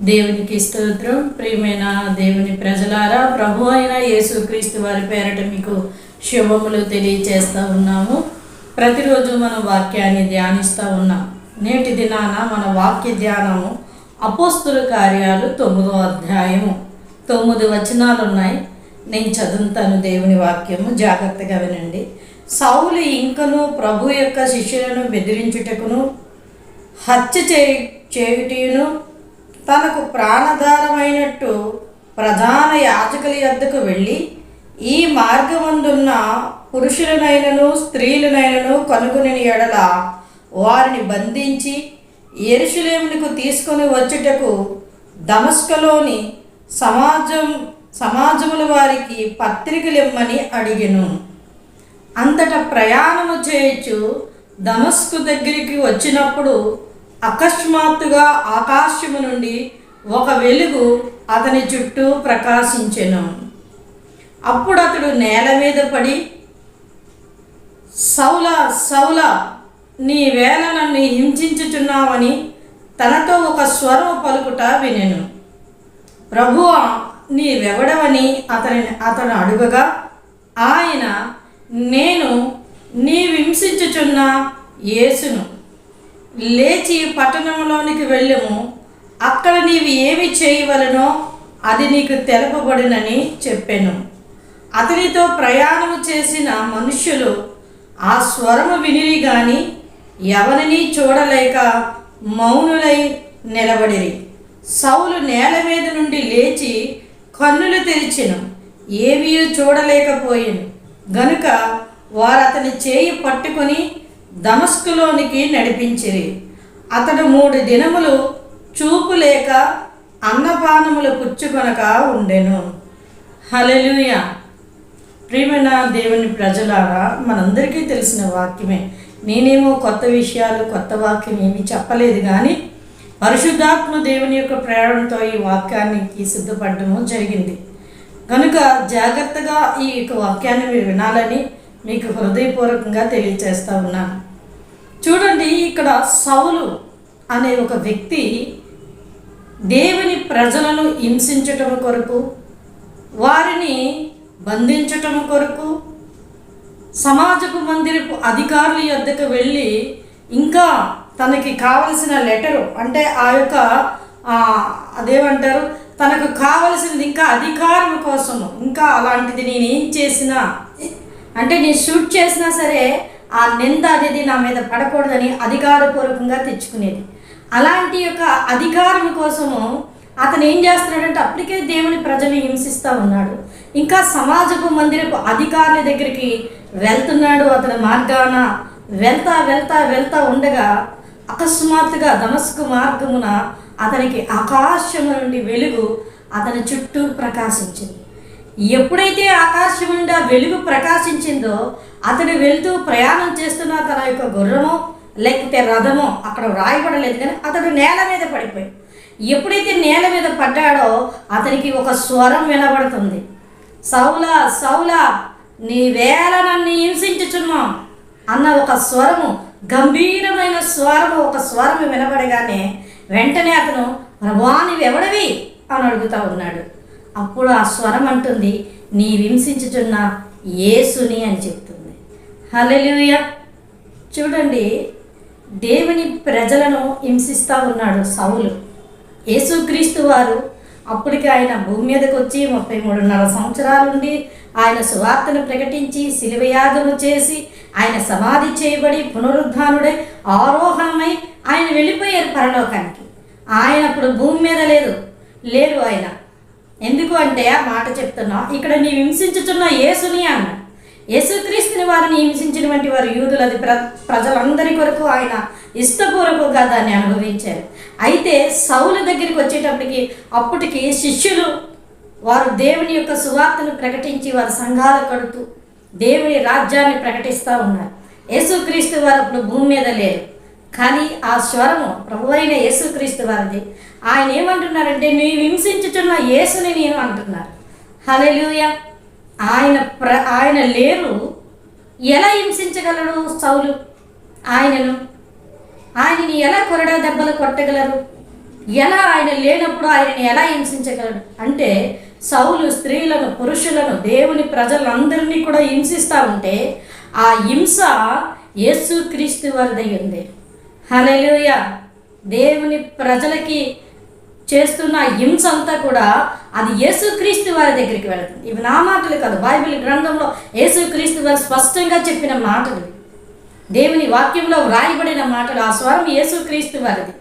దేవునికి స్తోత్రం. ప్రియమైన దేవుని ప్రజలారా, ప్రభు అయిన యేసుక్రీస్తు వారి పేరట మీకు శుభములు తెలియచేస్తూ ఉన్నాము. ప్రతిరోజు మనం వాక్యాన్ని ధ్యానిస్తూ ఉన్నాం. నేటి దినాన మన వాక్య ధ్యానము అపోస్తుల కార్యాలు 9వ అధ్యాయము 9 వచనాలు ఉన్నాయి. నేను చదువుతాను దేవుని వాక్యము, జాగ్రత్తగా వినండి. సౌలు ఇంకను ప్రభు యొక్క శిష్యులను బెదిరించుటకును హత్య చేయుటను తనకు ప్రాణధారమైనట్టు ప్రధాన యాజకుల యొద్దకు వెళ్ళి, ఈ మార్గమందున్న పురుషులనైనను స్త్రీలనైనను కనుగొని ఎడల వారిని బంధించి యెరూషలేమునకు తీసుకొని వచ్చుటకు దమస్కులోని సమాజముల వారికి పత్రికలిమ్మని అడిగెను. అంతటా ప్రయాణము చేయొచ్చు దమస్కు దగ్గరికి వచ్చినప్పుడు అకస్మాత్తుగా ఆకాశము నుండి ఒక వెలుగు అతని చుట్టూ ప్రకాశించెను. అప్పుడు అతడు నేల మీద పడి, సౌలా సౌలా, నీ వేళ నన్ను హింసించుచున్నావని తనతో ఒక స్వరం పలుకుట వినెను. ప్రభువా, నీవెవడవని అతను అడుగగా, ఆయన, నేను నీవు హింసించుచున్న యేసును, లేచి పట్టణంలోనికి వెళ్ళము, అక్కడ నీవు ఏమి చేయవలనో అది నీకు తెలుపబడినని చెప్పాను. అతనితో ప్రయాణము చేసిన మనుష్యులు ఆ స్వరము వినిరి గాని ఎవరిని చూడలేక మౌనులై నిలబడిరి. సౌలు నేల మీద నుండి లేచి కన్నులు తెరిచెను, ఏమీ చూడలేకపోయాను గనుక వారు అతని చేయి పట్టుకొని దమస్కులోనికి నడిపించిరి. అతడు 3 దినములు చూపు లేక అన్నపానములు పుచ్చుకొనక ఉండెను. హల్లెలూయా. ప్రియమైన దేవుని ప్రజలారా, మనందరికీ తెలిసిన వాక్యమే. నేనేమో కొత్త విషయాలు, కొత్త వాక్యం ఏమీ చెప్పలేదు, కానీ పరిశుద్ధాత్మ దేవుని యొక్క ప్రేరణతో ఈ వాక్యానికి సిద్ధపడటము జరిగింది. కనుక జాగ్రత్తగా ఈ యొక్క వాక్యాన్ని మీరు వినాలని మీకు హృదయపూర్వకంగా తెలియచేస్తూ ఉన్నాను. చూడండి, ఇక్కడ సౌలు అనే ఒక వ్యక్తి దేవుని ప్రజలను హింసించటం కొరకు, వారిని బంధించటం కొరకు సమాజపు మందిరపు అధికారుల యొద్దకు వెళ్ళి, ఇంకా తనకి కావలసిన లెటరు, అంటే ఆ యొక్క అదేమంటారు, తనకు కావలసింది ఇంకా అధికారం కోసము, ఇంకా అలాంటిది నేనేం చేసినా, అంటే నేను షూట్ చేసినా సరే ఆ నింద అనేది నా మీద పడకూడదని అధికారపూర్వకంగా తెచ్చుకునేది. అలాంటి యొక్క అధికారం కోసము అతను ఏం చేస్తున్నాడంటే, అప్పటికే దేవుని ప్రజల్ని హింసిస్తూ ఉన్నాడు, ఇంకా సమాజపు మందిరపు అధికారుల దగ్గరికి వెళ్తున్నాడు. అతని మార్గాన వెళ్తా వెళ్తా వెళ్తా ఉండగా అకస్మాత్తుగా దమస్కు మార్గమున అతనికి ఆకాశము నుండి వెలుగు అతని చుట్టూ ప్రకాశించింది. ఎప్పుడైతే ఆకాశం నుండి ఆ వెలుగు ప్రకాశించిందో, అతడు వెళ్తూ ప్రయాణం చేస్తున్న తన యొక్క గుర్రమో లేకపోతే రథమో అక్కడ వ్రాయబడలేదు, కానీ అతడు నేల మీద పడిపోయాడు. ఎప్పుడైతే నేల మీద పడ్డాడో అతనికి ఒక స్వరం వినబడుతుంది, సౌలా సౌలా, నీ వేళ నన్ను హింసించుచున్నాం అన్న ఒక స్వరము, గంభీరమైన స్వరము, ఒక స్వరము వినబడగానే వెంటనే అతను, ప్రభువా నీవెవడవి అని అడుగుతూ ఉన్నాడు. అప్పుడు ఆ స్వరం అంటుంది, నీ హింసించుచున్న యేసుని అని చెప్తుంది. హల్లెలూయా. చూడండి, దేవుని ప్రజలను హింసిస్తూ ఉన్నాడు సౌలు. యేసుక్రీస్తు వారు అప్పటికి ఆయన భూమి మీదకి వచ్చి 33.5 సంవత్సరాలుండి ఆయన సువార్తను ప్రకటించి శిలువయాగము చేసి ఆయన సమాధి చేయబడి పునరుద్ధానుడై ఆరోహణమై ఆయన వెళ్ళిపోయారు పరలోకానికి. ఆయన అప్పుడు భూమి మీద లేరు ఆయన. ఎందుకు అంటే ఆ మాట చెప్తున్నా, ఇక్కడ నీ హింసించుచున్న యేసుని అన్నాడు. యేసుక్రీస్తుని వారిని హింసించినటువంటి వారు యూదులు, అది ప్రజలందరి కొరకు ఆయన ఇష్టపూర్వకంగా దాన్ని అనుభవించారు. అయితే సౌలు దగ్గరికి వచ్చేటప్పటికి అప్పటికి శిష్యులు వారు దేవుని యొక్క సువార్తను ప్రకటించి వారి సంఘాలు కడుతూ దేవుని రాజ్యాన్ని ప్రకటిస్తూ ఉన్నారు. యేసుక్రీస్తు వారు అప్పుడు భూమి మీద లేరు, కానీ ఆ స్వరము ప్రభువైన యేసుక్రీస్తు వారిది. ఆయన ఏమంటున్నారంటే, నీవు హింసించుచున్న యేసుని నేను అంటున్నారు. హల్లెలూయా. ఆయన లేరు, ఎలా హింసించగలడు సౌలు ఆయనను? ఆయనని ఎలా కొరడా దెబ్బలు కొట్టగలరు? ఎలా ఆయన లేనప్పుడు ఆయనని ఎలా హింసించగలడు అంటే సౌలు స్త్రీలను, పురుషులను, దేవుని ప్రజలందరినీ కూడా హింసిస్తూ ఉంటే ఆ హింస యేసుక్రీస్తు వారిదై ఉంది. హల్లెలూయా. దేవుని ప్రజలకి చేస్తున్న హింస అంతా కూడా అది యేసుక్రీస్తు వారి దగ్గరికి వెళుతుంది. ఇవి నా మాటలు కాదు, బైబిల్ గ్రంథంలో యేసుక్రీస్తు వారు స్పష్టంగా చెప్పిన మాటలు, దేవుని వాక్యంలో వ్రాయబడిన మాటలు. ఆ స్వరం యేసుక్రీస్తు వారిది.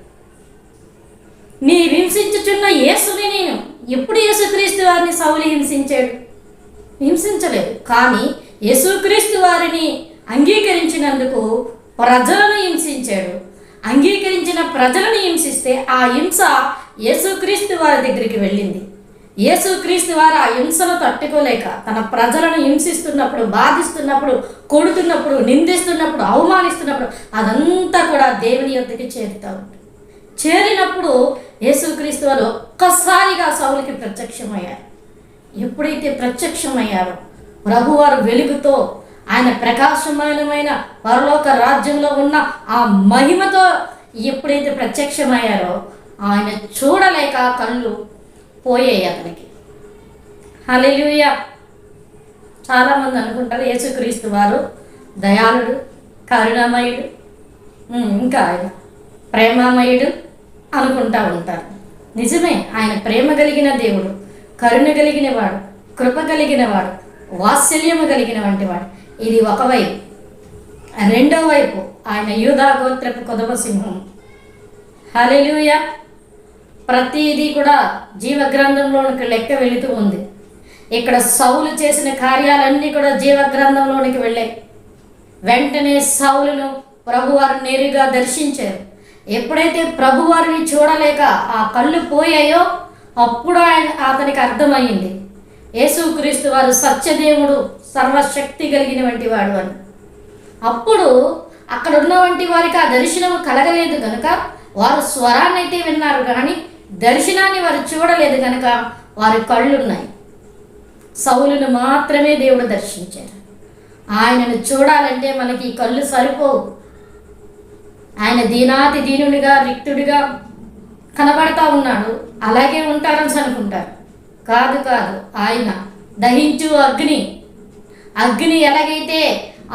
నీ హింసించుచున్న యేసుని నేను ఎప్పుడు యేసుక్రీస్తు వారిని సౌలు హింసించాడు? హింసించలేదు. కానీ యేసుక్రీస్తు వారిని అంగీకరించినందుకు ప్రజలను హింసించాడు. అంగీకరించిన ప్రజలను హింసిస్తే ఆ హింస యేసుక్రీస్తు వారి దగ్గరికి వెళ్ళింది. యేసుక్రీస్తు వారు ఆ హింసను తట్టుకోలేక తన ప్రజలను హింసిస్తున్నప్పుడు, బాధిస్తున్నప్పుడు, కొడుతున్నప్పుడు, నిందిస్తున్నప్పుడు, అవమానిస్తున్నప్పుడు అదంతా కూడా దేవుని యొద్దకి చేరుతూ ఉంటుంది. చేరినప్పుడు యేసుక్రీస్తు వారు ఒక్కసారిగా సౌలుకి ప్రత్యక్షమయ్యారు. ఎప్పుడైతే ప్రత్యక్షమయ్యారో ప్రభువారు వెలుగుతో, ఆయన ప్రకాశమానమైన పరలోక రాజ్యంలో ఉన్న ఆ మహిమతో ఎప్పుడైతే ప్రత్యక్షమయ్యారో ఆయన చూడలేక కళ్ళు పోయాయి అతనికి. హల్లెలూయా. చాలామంది అనుకుంటారు యేసుక్రీస్తు వారు దయాళుడు, కరుణామయుడు, ఇంకా ఆయన ప్రేమామయుడు అనుకుంటా ఉంటారు. నిజమే, ఆయన ప్రేమ కలిగిన దేవుడు, కరుణ కలిగిన వాడు, కృప కలిగిన వాడు, వాత్సల్యము కలిగిన వంటి వాడు. ఇది ఒకవైపు. రెండో వైపు ఆయన యూదా గోత్రపు కొదవ సింహం. హల్లెలూయా. ప్రతిదీ కూడా జీవగ్రంథంలోనికి లెక్క వెళుతూ ఉంది. ఇక్కడ సౌలు చేసిన కార్యాలన్నీ కూడా జీవగ్రంథంలోనికి వెళ్ళాయి. వెంటనే సౌలును ప్రభువారు నేరుగా దర్శించారు. ఎప్పుడైతే ప్రభువారిని చూడలేక ఆ కళ్ళు పోయాయో అప్పుడు అతనికి అర్థమైంది యేసుక్రీస్తు వారు సత్యదేవుడు, సర్వశక్తి కలిగిన వంటి వాడు అని. అప్పుడు అక్కడ ఉన్న వంటి వారికి ఆ దర్శనము కలగలేదు కనుక వారు స్వరాన్ని అయితే విన్నారు, కానీ దర్శనాన్ని వారు చూడలేదు కనుక వారి కళ్ళున్నాయి. సౌలును మాత్రమే దేవుడు దర్శించారు. ఆయనను చూడాలంటే మనకి ఈ కళ్ళు సరిపోవు. ఆయన దీనాతి దీనుడిగా, రిక్తుడిగా కనబడతా ఉన్నాడు. అలాగే ఉంటారని అనుకుంటారు. కాదు కాదు, ఆయన దహించు అగ్ని. అగ్ని ఎలాగైతే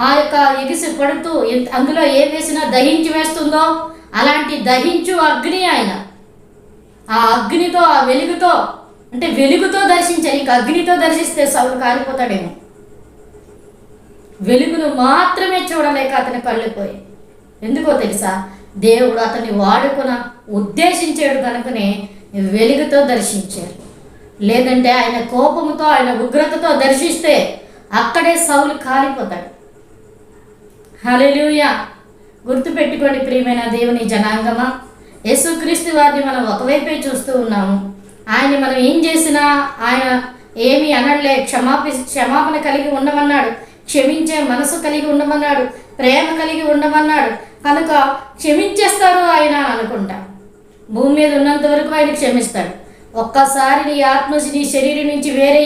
ఆ యొక్క ఎగిసి పడుతూ అందులో ఏం వేసినా దహించి వేస్తుందో అలాంటి దహించు అగ్ని ఆయన. ఆ అగ్నితో, ఆ వెలుగుతో, అంటే వెలుగుతో దర్శించారు. ఇంకా అగ్నితో దర్శిస్తే సౌలు కాలిపోతాడేమో. వెలుగును మాత్రమే చూడలేక అతని కళ్ళిపోయి. ఎందుకో తెలుసా? దేవుడు అతన్ని వాడుకున్న ఉద్దేశించాడు కనుకనే వెలుగుతో దర్శించారు. లేదంటే ఆయన కోపముతో, ఆయన ఉగ్రతతో దర్శిస్తే అక్కడే సౌలు కాలిపోతాడు. హల్లెలూయా. గుర్తుపెట్టుకోండి ప్రియమైన దేవుని జనాంగమా, యేసుక్రీస్తు వారిని మనం ఒకవైపే చూస్తూ ఉన్నాము. ఆయన్ని మనం ఏం చేసినా ఆయన ఏమీ అనలే. క్షమాపణ కలిగి ఉండమన్నాడు, క్షమించే మనసు కలిగి ఉండమన్నాడు, ప్రేమ కలిగి ఉండమన్నాడు. కనుక క్షమించేస్తారు ఆయన అనుకుంటా. భూమి మీద ఉన్నంత వరకు ఆయన క్షమిస్తాడు. ఒక్కసారి నీ ఆత్మ నీ శరీరం నుంచి వేరే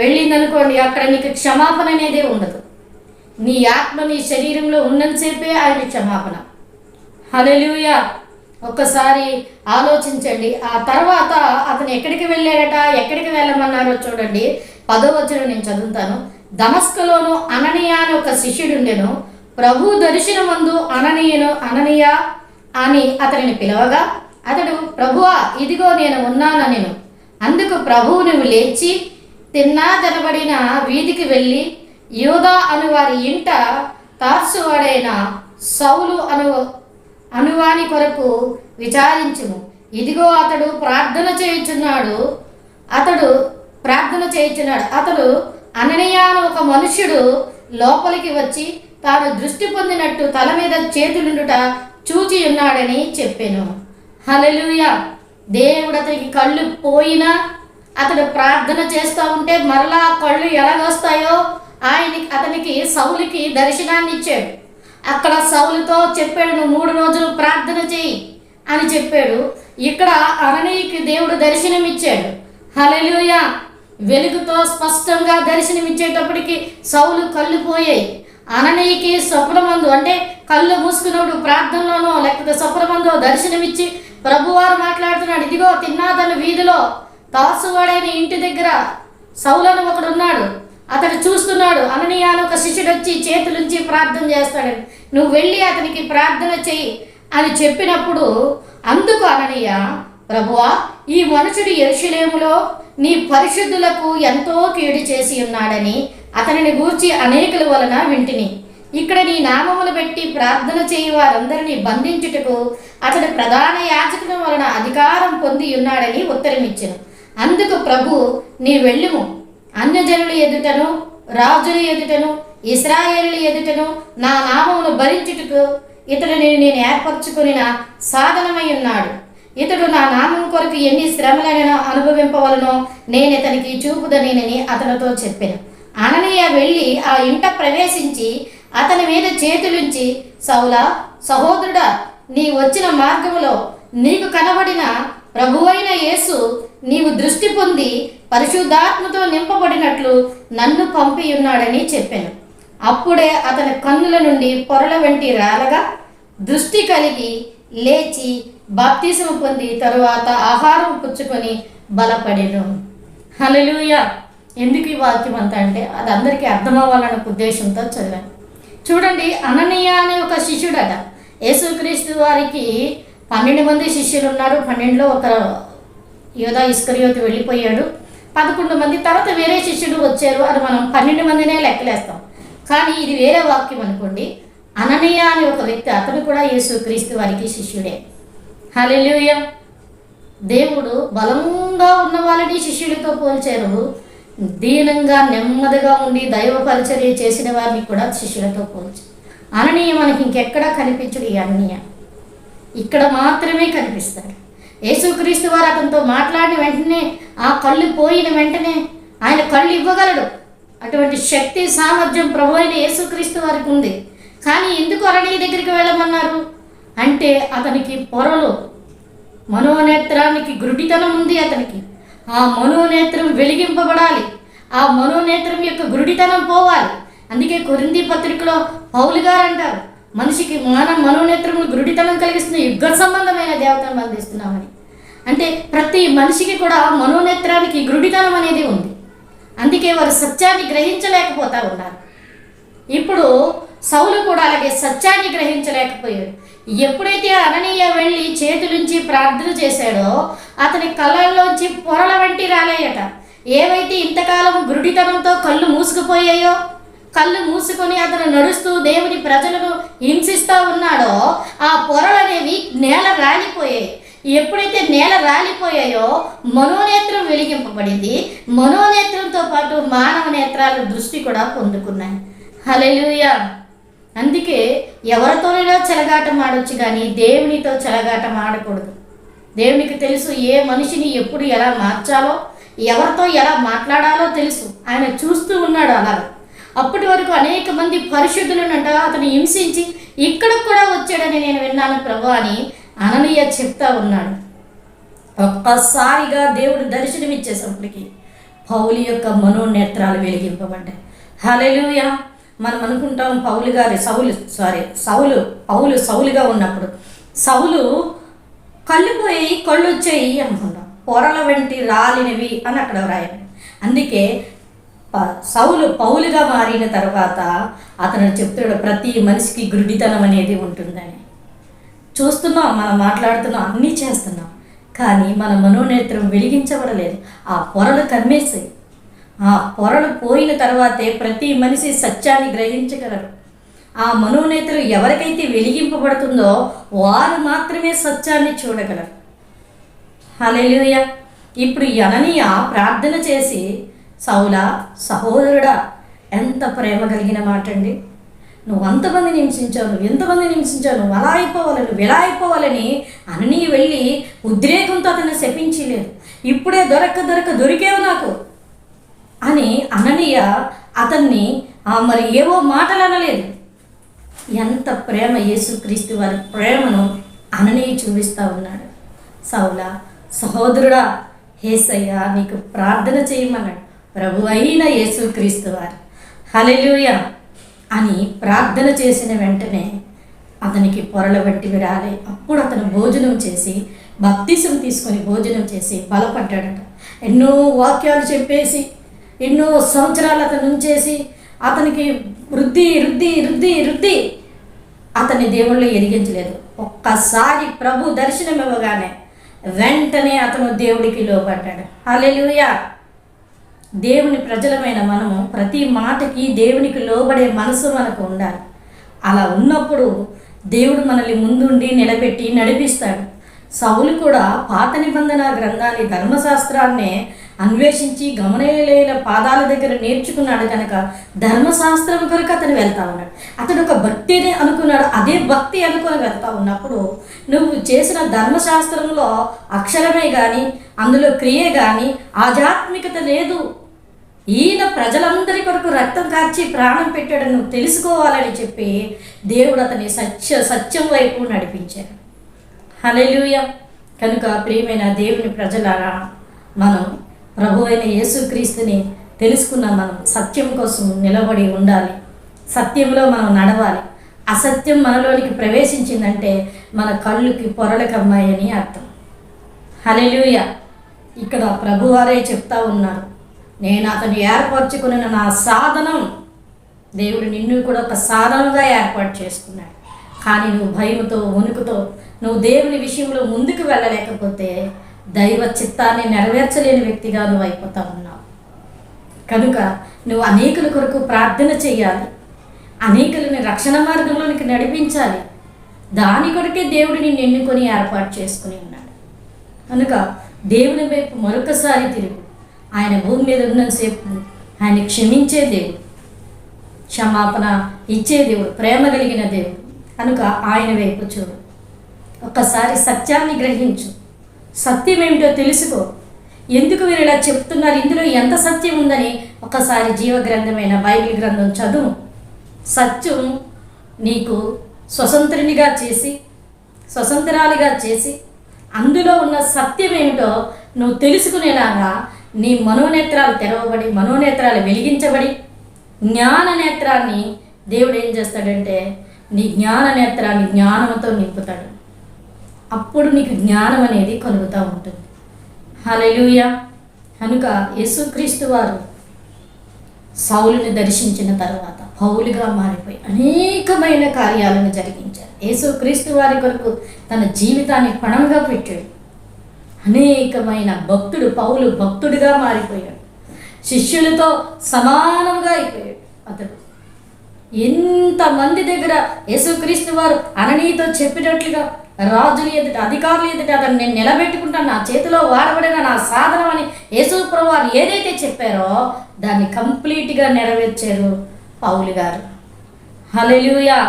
వెళ్ళిందనుకోండి, అక్కడ నీకు క్షమాపణ అనేదే ఉండదు. నీ ఆత్మ నీ శరీరంలో ఉన్నంతసేపే ఆయన క్షమాపణ. హల్లెలూయా. ఒక్కసారి ఆలోచించండి. ఆ తర్వాత అతను ఎక్కడికి వెళ్ళాడట, ఎక్కడికి వెళ్ళమన్నారో చూడండి. 10వ వచనం నేను చదువుతాను. దమస్కులోను అననీయ అని ఒక శిష్యుడు ఉండెను. ప్రభు దర్శనమందు అననీయ అని అతనిని పిలవగా అతడు, ప్రభువా, ఇదిగో నేను ఉన్నానెను. అందుకు ప్రభువు, నువ్వు లేచి తిన్నాదనబడిన వీధికి వెళ్ళి యూదా అను వారి ఇంట తార్సువాడైన సౌలు అనువాని కొరకు విచారించుము. ఇదిగో అతడు ప్రార్థన చేయుచున్నాడు. అతడు అననీయ అను ఒక మనుష్యుడు లోపలికి వచ్చి తాను దృష్టి పొందినట్టు తల మీద చేతులుండుట చూచి ఉన్నాడని చెప్పాను. హల్లెలూయా. దేవుడు అతనికి కళ్ళు పోయినా అతడు ప్రార్థన చేస్తూ ఉంటే మరలా కళ్ళు ఎలాగొస్తాయో అతనికి సౌలుకి దర్శనాన్ని ఇచ్చాడు. అక్కడ సౌలుతో చెప్పాడు, నువ్వు 3 రోజులు ప్రార్థన చేయి అని చెప్పాడు. ఇక్కడ అననీయకి దేవుడు దర్శనం ఇచ్చాడు. హల్లెలూయా. వెలుగుతో స్పష్టంగా దర్శనమిచ్చేటప్పటికి సౌలు కళ్ళు పోయాయి. అననీయకి స్వప్నమందు, అంటే కళ్ళు మూసుకున్నప్పుడు ప్రార్థనలోనో లేకపోతే స్వప్నమందో దర్శనమిచ్చి ప్రభువారు మాట్లాడుతున్నాడు, ఇదిగో తిన్నాదను వీధిలో తార్సువాడైన ఇంటి దగ్గర సౌలను ఒకడున్నాడు, అతడు చూస్తున్నాడు. అననీయ అని ఒక శిష్యుడు వచ్చి చేతులుంచి ప్రార్థన చేస్తాడని, నువ్వు వెళ్ళి అతనికి ప్రార్థన చెయ్యి అని చెప్పినప్పుడు అందుకు అననీయ, ప్రభువా, ఈ మనుషుడు యెరూషలేములో నీ పరిశుద్ధులకు ఎంతో కీడు చేసి ఉన్నాడని అతనిని గూర్చి అనేకుల వలన వింటిని. ఇక్కడ నీ నామములు పెట్టి ప్రార్థన చేయి వారందరినీ బంధించుటకు అతడు ప్రధాన యాజకుల వలన అధికారం పొంది ఉన్నాడని ఉత్తరమిచ్చెను. అందుకు ప్రభు, నీ వెళ్ళుము, అన్యజనుల ఎదుటను రాజుల ఎదుటను ఇశ్రాయేలుల ఎదుటను నా నామమును భరించుటకు ఇతడుని నేను ఏర్పరచుకుని సాధనమై ఉన్నాడు. ఇతడు నా నామం కొరకు ఎన్ని శ్రమలైనా అనుభవింపవలనో నేను ఇతనికి చూపుదనేనని అతనితో చెప్పాను. అననీయ వెళ్ళి ఆ ఇంట ప్రవేశించి అతని మీద చేతులుంచి, సౌలా, సహోదరుడా, నీ వచ్చిన మార్గములో నీకు కనబడిన ప్రభువైన యేసు నీవు దృష్టి పొంది పరిశుద్ధాత్మతో నింపబడినట్లు నన్ను పంపి ఉన్నాడని చెప్పాను. అప్పుడే అతని కన్నుల నుండి పొరల వంటి రాలగా దృష్టి కలిగి లేచి బాప్తిసము పొంది తరువాత ఆహారం పుచ్చుకొని బలపడెను. హల్లెలూయా. ఎందుకు ఈ వాక్యం అంతా అంటే అది అందరికీ అర్థమవ్వాలన్న ఉద్దేశంతో చదివాను. చూడండి, అననీయ అనే ఒక శిష్యుడట. యేసుక్రీస్తు వారికి 12 మంది శిష్యులు ఉన్నారు. 12లో ఒక యూదా ఇస్కరియోతు వెళ్ళిపోయాడు. 11 మంది తర్వాత వేరే శిష్యుడు వచ్చారు. అది మనం 12 మందినే లెక్కలేస్తాం. కానీ ఇది వేరే వాక్యం అనుకోండి. అననీయ అనే ఒక వ్యక్తి, అతను కూడా యేసుక్రీస్తు వారికి శిష్యుడే. హల్లెలూయా. దేవుడు బలంగా ఉన్న వాళ్ళని శిష్యుడితో పోల్చారు, దీనంగా నెమ్మదిగా ఉండి దైవ పరిచర్య చేసిన వారిని కూడా శిష్యులతో పోల్చారు. అననీయ మనకి ఇంకెక్కడా కనిపించడు. ఈ అననీయ ఇక్కడ మాత్రమే కనిపిస్తాడు. యేసుక్రీస్తు వారు అతనితో మాట్లాడిన వెంటనే ఆ కళ్ళు పోయిన వెంటనే ఆయన కళ్ళు ఇవ్వగలడు. అటువంటి శక్తి సామర్థ్యం ప్రభు అయిన యేసుక్రీస్తు వారికి ఉంది. కానీ ఎందుకు అననీయ దగ్గరికి వెళ్ళమన్నారు అంటే అతనికి పొరలు, మనోనేత్రానికి గురుడితనం ఉంది. అతనికి ఆ మనోనేత్రం వెలిగింపబడాలి. ఆ మనోనేత్రం యొక్క గురుడితనం పోవాలి. అందుకే కొరింథీ పత్రికలో పౌలు గారు అంటారు, మనిషికి మనోనేత్రములు గురుడితనం కలిగిస్తుంది, యుగ సంబంధమైన దేవతను అందిస్తున్నామని. అంటే ప్రతి మనిషికి కూడా మనోనేత్రానికి గురుడితనం అనేది ఉంది. అందుకే వారు సత్యాన్ని గ్రహించలేకపోతా ఉన్నారు. ఇప్పుడు సౌలు కూడా అలాగే సత్యాన్ని గ్రహించలేకపోయాడు. ఎప్పుడైతే అననీయ వెళ్ళి చేతులుంచి ప్రార్థన చేశాడో అతని కళ్ళల్లోంచి పొరల వంటి రాలేయట. ఏవైతే ఇంతకాలం గురుడితనంతో కళ్ళు మూసుకుపోయాయో, కళ్ళు మూసుకొని అతను నడుస్తూ దేవుని ప్రజలను హింసిస్తూ ఉన్నాడో ఆ పొరలు అనేవి నేల రాలిపోయాయి. ఎప్పుడైతే నేల రాలిపోయాయో మనోనేత్రం వెలిగింపబడింది. మనోనేత్రంతో పాటు మానవ నేత్రాల దృష్టి కూడా పొందుకున్నాయి. హల్లెలూయా. అందుకే ఎవరితోనైనా చెలగాటం ఆడొచ్చు, కానీ దేవునితో చెలగాటం ఆడకూడదు. దేవునికి తెలుసు ఏ మనిషిని ఎప్పుడు ఎలా మార్చాలో, ఎవరితో ఎలా మాట్లాడాలో తెలుసు. ఆయన చూస్తూ ఉన్నాడు అలా. అప్పటి వరకు అనేక మంది పరిశుద్ధులనంట అతను హింసించి ఇక్కడ కూడా వచ్చాడని నేను విన్నాను ప్రభు అని అననీయ చెప్తా ఉన్నాడు. ఒక్కసారిగా దేవుడు దర్శనమిచ్చేసప్పటికి పౌలు యొక్క మనోనేత్రాలు వెలిగింపబడ్డాయి. హల్లెలూయా. మనం అనుకుంటాం పౌలు సౌలుగా ఉన్నప్పుడు సౌలు కళ్ళు పోయి కళ్ళు వచ్చాయి అనుకుంటాం, పొరల వంటి రాలినవి అని అక్కడ వ్రాయాలి. అందుకే సౌలు పౌలుగా మారిన తర్వాత అతను చెప్తాడు, ప్రతి మనిషికి గురుడితనం అనేది ఉంటుందని. చూస్తున్నాం, మనం మాట్లాడుతున్నాం, అన్నీ చేస్తున్నాం, కానీ మన మనోనేత్రం వెలిగించబడలేదు. ఆ పొరలు కమ్మేసాయి. ఆ పొరలు పోయిన తర్వాతే ప్రతి మనిషి సత్యాన్ని గ్రహించగలరు. ఆ మనోనేత్రం ఎవరికైతే వెలిగింపబడుతుందో వారు మాత్రమే సత్యాన్ని చూడగలరు. హల్లెలూయా. ఇప్పుడు అననీయ ప్రార్థన చేసి, సౌలా, సహోదరుడా, ఎంత ప్రేమ కలిగిన మాట అండి. నువ్వు అంతమందిని హింసించావు, నువ్వు ఎంతమందిని హింసించావు, నువ్వు అలా అయిపోవాలి, నువ్వు ఇలా అయిపోవాలని అననీయ వెళ్ళి ఉద్రేకంతో అతన్ని శపించలేదు. ఇప్పుడే దొరికేవు నాకు అని అననీయ అతన్ని మరి ఏవో మాటలు అనలేదు. ఎంత ప్రేమ, యేసుక్రీస్తు వారి ప్రేమను అననీయ చూపిస్తూ ఉన్నాడు. సౌలా, సహోదరుడా, యేసయ్యా నీకు ప్రార్థన చేయమన్నాడు ప్రభు అయిన యేసుక్రీస్తు వారు. హల్లెలూయా అని ప్రార్థన చేసిన వెంటనే అతనికి పొరల వంటివి రాలే. అప్పుడు అతను భోజనం చేసి బాప్తిసం తీసుకొని భోజనం చేసి బలపడ్డాడట. ఎన్నో వాక్యాలు చెప్పేసి ఎన్నో సంవత్సరాలు అతను ఉంచేసి అతనికి వృద్ధి వృద్ధి వృద్ధి వృద్ధి అతన్ని దేవుళ్ళు ఎదిగించలేదు. ఒక్కసారి ప్రభు దర్శనం ఇవ్వగానే వెంటనే అతను దేవుడికి లోబడ్డాడు. హల్లెలూయా. దేవుని ప్రజలమైన మనము ప్రతి మాటకి దేవునికి లోబడే మనసు మనకు ఉండాలి. అలా ఉన్నప్పుడు దేవుడు మనల్ని ముందుండి నిలబెట్టి నడిపిస్తాడు. సౌలు కూడా పాత నిబంధన గ్రంథాన్ని, ధర్మశాస్త్రాన్నే అన్వేషించి గమనీయుల పాదాల దగ్గర నేర్చుకున్నాడు కనుక ధర్మశాస్త్రం కొరకు అతను వెళ్తా ఉన్నాడు. అతడు ఒక భక్తిని అనుకున్నాడు. అదే భక్తి అనుకొని వెళ్తా ఉన్నప్పుడు నువ్వు చేసిన ధర్మశాస్త్రంలో అక్షరమే కానీ అందులో క్రియ కానీ ఆధ్యాత్మికత లేదు. ఈయన ప్రజలందరి కొరకు రక్తం కార్చి ప్రాణం పెట్టాడని నువ్వు తెలుసుకోవాలని చెప్పి దేవుడు అతని సత్యం వైపు నడిపించాడు. హల్లెలూయా. కనుక ప్రియమైన దేవుని ప్రజలారా, మనం ప్రభు అయిన యేసుక్రీస్తుని తెలుసుకున్న మనం సత్యం కోసం నిలబడి ఉండాలి. సత్యంలో మనం నడవాలి. అసత్యం మనలోనికి ప్రవేశించిందంటే మన కళ్ళుకి పొరలకమ్మాయని అర్థం. హల్లెలూయా. ఇక్కడ ప్రభువారే చెప్తా ఉన్నారు, నేను అతను ఏర్పరచుకున్న నా సాధనం. దేవుడు నిన్ను కూడా ఒక సాధనంగా ఏర్పాటు చేసుకున్నాడు. కానీ నువ్వు భయముతో వణుకుతో నువ్వు దేవుని విషయంలో ముందుకు వెళ్ళలేకపోతే దైవ చిత్తాన్ని నెరవేర్చలేని వ్యక్తిగా నువ్వు అయిపోతా ఉన్నావు. కనుక నువ్వు అనేకుల కొరకు ప్రార్థన చేయాలి. అనేకులని రక్షణ మార్గంలోనికి నడిపించాలి. దాని కొరకే దేవుడు నిన్ను ఎన్నుకొని ఏర్పాటు చేసుకుని ఉన్నాడు. కనుక దేవుని వైపు మరొకసారి తిరుగు. ఆయన భూమి మీద ఉన్నంతసేపు ఆయన క్షమించే దేవుడు, క్షమాపణ ఇచ్చే దేవుడు, ప్రేమ కలిగిన దేవుడు. కనుక ఆయన వైపు చూడు. ఒక్కసారి సత్యాన్ని గ్రహించు. సత్యం ఏమిటో తెలుసుకో. ఎందుకు వీరు ఇలా చెప్తున్నారు, ఇందులో ఎంత సత్యం ఉందని ఒకసారి జీవగ్రంథమైన బైబిల్ గ్రంథం చదువు. సత్యం నీకు స్వతంత్రునిగా చేసి, స్వతంత్రాలుగా చేసి, అందులో ఉన్న సత్యం ఏమిటో నువ్వు తెలుసుకునేలాగా నీ మనోనేత్రాలు తెరవబడి, మనోనేత్రాలు వెలిగించబడి, జ్ఞాన నేత్రాన్ని దేవుడు ఏం చేస్తాడంటే నీ జ్ఞాన నేత్రాన్ని జ్ఞానంతో నింపుతాడు. అప్పుడు నీకు జ్ఞానం అనేది కలుగుతూ ఉంటుంది. హల్లెలూయా. కనుక యేసుక్రీస్తు వారు సౌలుని దర్శించిన తర్వాత పౌలుగా మారిపోయి అనేకమైన కార్యాలను జరిగించారు. యేసుక్రీస్తు వారి కొరకు తన జీవితాన్ని పణంగా పెట్టాడు. అనేకమైన భక్తుడు పౌలు భక్తుడిగా మారిపోయాడు. శిష్యులతో సమానంగా అయిపోయాడు. అతడు ఎంతమంది దగ్గర యేసుక్రీస్తు వారు అననీతో చెప్పినట్లుగా రాజుల ఎదుట, అధికారుల ఎదుట అతను నేను నిలబెట్టుకుంటాను, నా చేతిలో వాడబడిన నా సాధనం అని యేసు ప్రభువు వారు ఏదైతే చెప్పారో దాన్ని కంప్లీట్గా నెరవేర్చారు పౌలు గారు. హల్లెలూయా.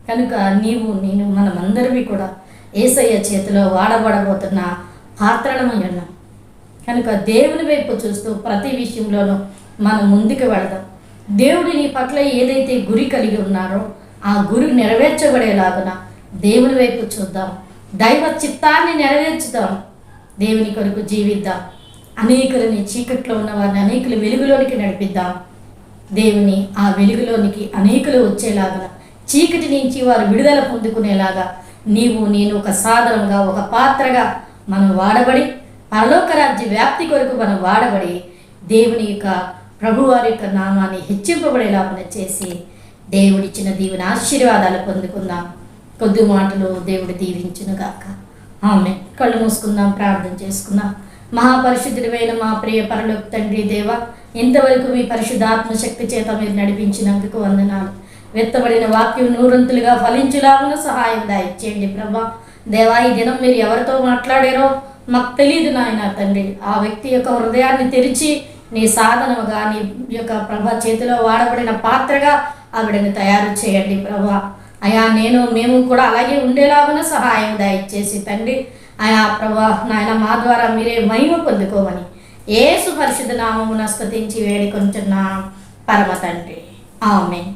కనుక నీవు నేను మనమందరివి కూడా యేసయ్య చేతిలో వాడబడబోతున్న పాత్రలమై ఉన్నాం. కనుక దేవుని వైపు చూస్తూ ప్రతి విషయంలోనూ మనం ముందుకు వెళదాం. దేవుడు నీ పట్ల ఏదైతే గురి కలిగి ఉన్నారో ఆ గురి నెరవేర్చబడేలాగున దేవుని వైపు చూద్దాం. దైవ చిత్తాన్ని నెరవేర్చుదాం. దేవుని కొరకు జీవిద్దాం. అనేకులని చీకట్లో ఉన్న వారిని అనేకులు వెలుగులోనికి నడిపిద్దాం. దేవుని ఆ వెలుగులోనికి అనేకులు వచ్చేలాగా, చీకటి నుంచి వారు విడుదల పొందుకునేలాగా నీవు నేను ఒక సాధనంగా, ఒక పాత్రగా మనం వాడబడి, పరలోక రాజ్య వ్యాప్తి కొరకు మనం వాడబడి దేవుని యొక్క ప్రభువారి యొక్క నామాన్ని హెచ్చింపబడేలాగా చేసి దేవుడిచ్చిన దీవెన ఆశీర్వాదాలు పొందుకుందాం. కొద్ది మాటలు దేవుడు దీవించునుగాక. ఆమె కళ్ళు మూసుకుందాం, ప్రార్థన చేసుకుందాం. మహాపరిశుద్ధుడైన మా ప్రియ పరలోక తండ్రి దేవ, ఇంతవరకు మీ పరిశుద్ధాత్మ శక్తి చేత మీరు నడిపించినందుకు వందనాలు. వెత్తబడిన వాక్యం నూరంతులుగా ఫలించులాగున సహాయం దయచేయండి ప్రభా. దేవా, ఈ దినం మీరు ఎవరితో మాట్లాడారో మాకు తెలియదు నాయన తండ్రి. ఆ వ్యక్తి యొక్క హృదయాన్ని తెరిచి నీ సాధనముగా, నీ యొక్క ప్రభా చేతిలో వాడబడిన పాత్రగా ఆవిడని తయారు చేయండి ప్రభా. అయా మేము కూడా అలాగే ఉండేలాగున సహాయం దయచేసి తండ్రి. అయా ప్రభా నాయన మా ద్వారా మీరే మహిమ పొందుకోమని యేసు పరిశుద్ధ నామమున స్తుతించి వేడుకొంటున్నాం పరమ తండ్రి. ఆమేన్.